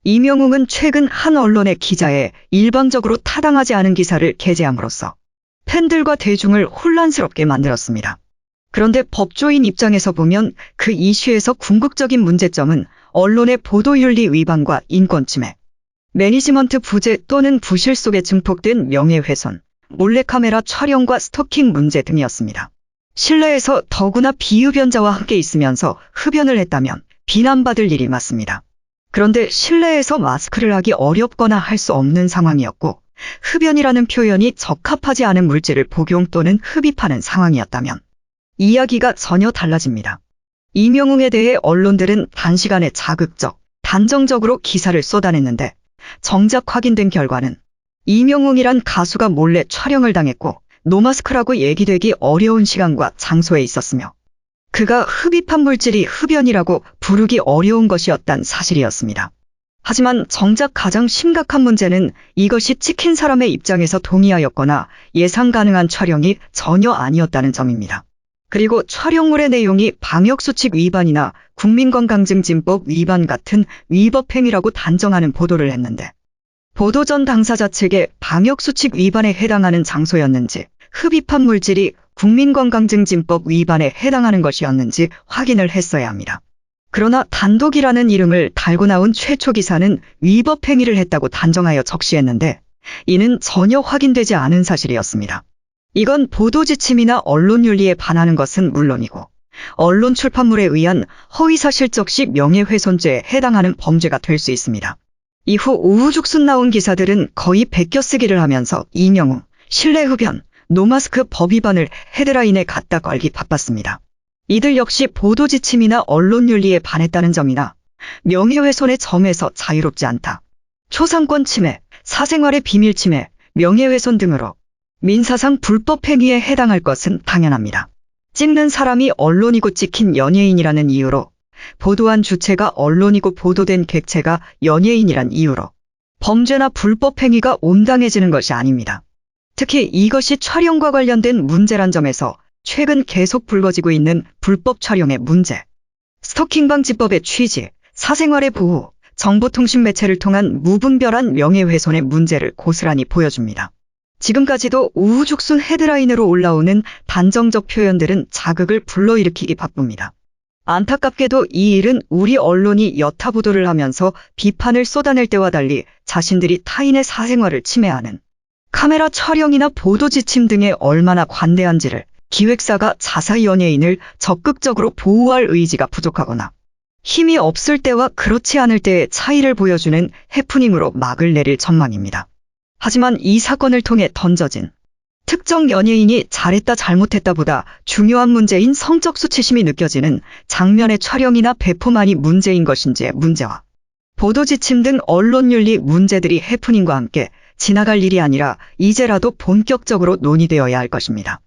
이명웅은 최근 한 언론의 기자에 일방적으로 타당하지 않은 기사를 게재함으로써 팬들과 대중을 혼란스럽게 만들었습니다. 그런데 법조인 입장에서 보면 그 이슈에서 궁극적인 문제점은 언론의 보도윤리 위반과 인권침해, 매니지먼트 부재 또는 부실 속에 증폭된 명예훼손, 몰래카메라 촬영과 스토킹 문제 등이었습니다. 실내에서 더구나 비흡연자와 함께 있으면서 흡연을 했다면 비난받을 일이 맞습니다. 그런데 실내에서 마스크를 하기 어렵거나 할 수 없는 상황이었고, 흡연이라는 표현이 적합하지 않은 물질을 복용 또는 흡입하는 상황이었다면 이야기가 전혀 달라집니다. 이명웅에 대해 언론들은 단시간에 자극적, 단정적으로 기사를 쏟아냈는데 정작 확인된 결과는 이명웅이란 가수가 몰래 촬영을 당했고 노마스크라고 얘기되기 어려운 시간과 장소에 있었으며 그가 흡입한 물질이 흡연이라고 부르기 어려운 것이었단 사실이었습니다. 하지만 정작 가장 심각한 문제는 이것이 찍힌 사람의 입장에서 동의하였거나 예상 가능한 촬영이 전혀 아니었다는 점입니다. 그리고 촬영물의 내용이 방역수칙 위반이나 국민건강증진법 위반 같은 위법 행위라고 단정하는 보도를 했는데 보도 전 당사자 측의 방역수칙 위반에 해당하는 장소였는지 흡입한 물질이 국민건강증진법 위반에 해당하는 것이었는지 확인을 했어야 합니다. 그러나 단독이라는 이름을 달고 나온 최초 기사는 위법 행위를 했다고 단정하여 적시했는데 이는 전혀 확인되지 않은 사실이었습니다. 이건 보도지침이나 언론윤리에 반하는 것은 물론이고 언론 출판물에 의한 허위사실적 시 명예훼손죄에 해당하는 범죄가 될 수 있습니다. 이후 우후죽순 나온 기사들은 거의 베껴쓰기를 하면서 이명웅, 실내 흡연, 노마스크 법 위반을 헤드라인에 갖다 걸기 바빴습니다. 이들 역시 보도지침이나 언론윤리에 반했다는 점이나 명예훼손의 점에서 자유롭지 않다. 초상권 침해, 사생활의 비밀 침해, 명예훼손 등으로 민사상 불법 행위에 해당할 것은 당연합니다. 찍는 사람이 언론이고 찍힌 연예인이라는 이유로, 보도한 주체가 언론이고 보도된 객체가 연예인이란 이유로 범죄나 불법 행위가 온당해지는 것이 아닙니다. 특히 이것이 촬영과 관련된 문제란 점에서 최근 계속 불거지고 있는 불법 촬영의 문제, 스토킹 방지법의 취지, 사생활의 보호, 정보통신 매체를 통한 무분별한 명예훼손의 문제를 고스란히 보여줍니다. 지금까지도 우후죽순 헤드라인으로 올라오는 단정적 표현들은 자극을 불러일으키기 바쁩니다. 안타깝게도 이 일은 우리 언론이 여타 보도를 하면서 비판을 쏟아낼 때와 달리 자신들이 타인의 사생활을 침해하는 카메라 촬영이나 보도 지침 등에 얼마나 관대한지를 기획사가 자사 연예인을 적극적으로 보호할 의지가 부족하거나 힘이 없을 때와 그렇지 않을 때의 차이를 보여주는 해프닝으로 막을 내릴 전망입니다. 하지만 이 사건을 통해 던져진 특정 연예인이 잘했다 잘못했다 보다 중요한 문제인 성적 수치심이 느껴지는 장면의 촬영이나 배포만이 문제인 것인지의 문제와 보도 지침 등 언론윤리 문제들이 해프닝과 함께 지나갈 일이 아니라 이제라도 본격적으로 논의되어야 할 것입니다.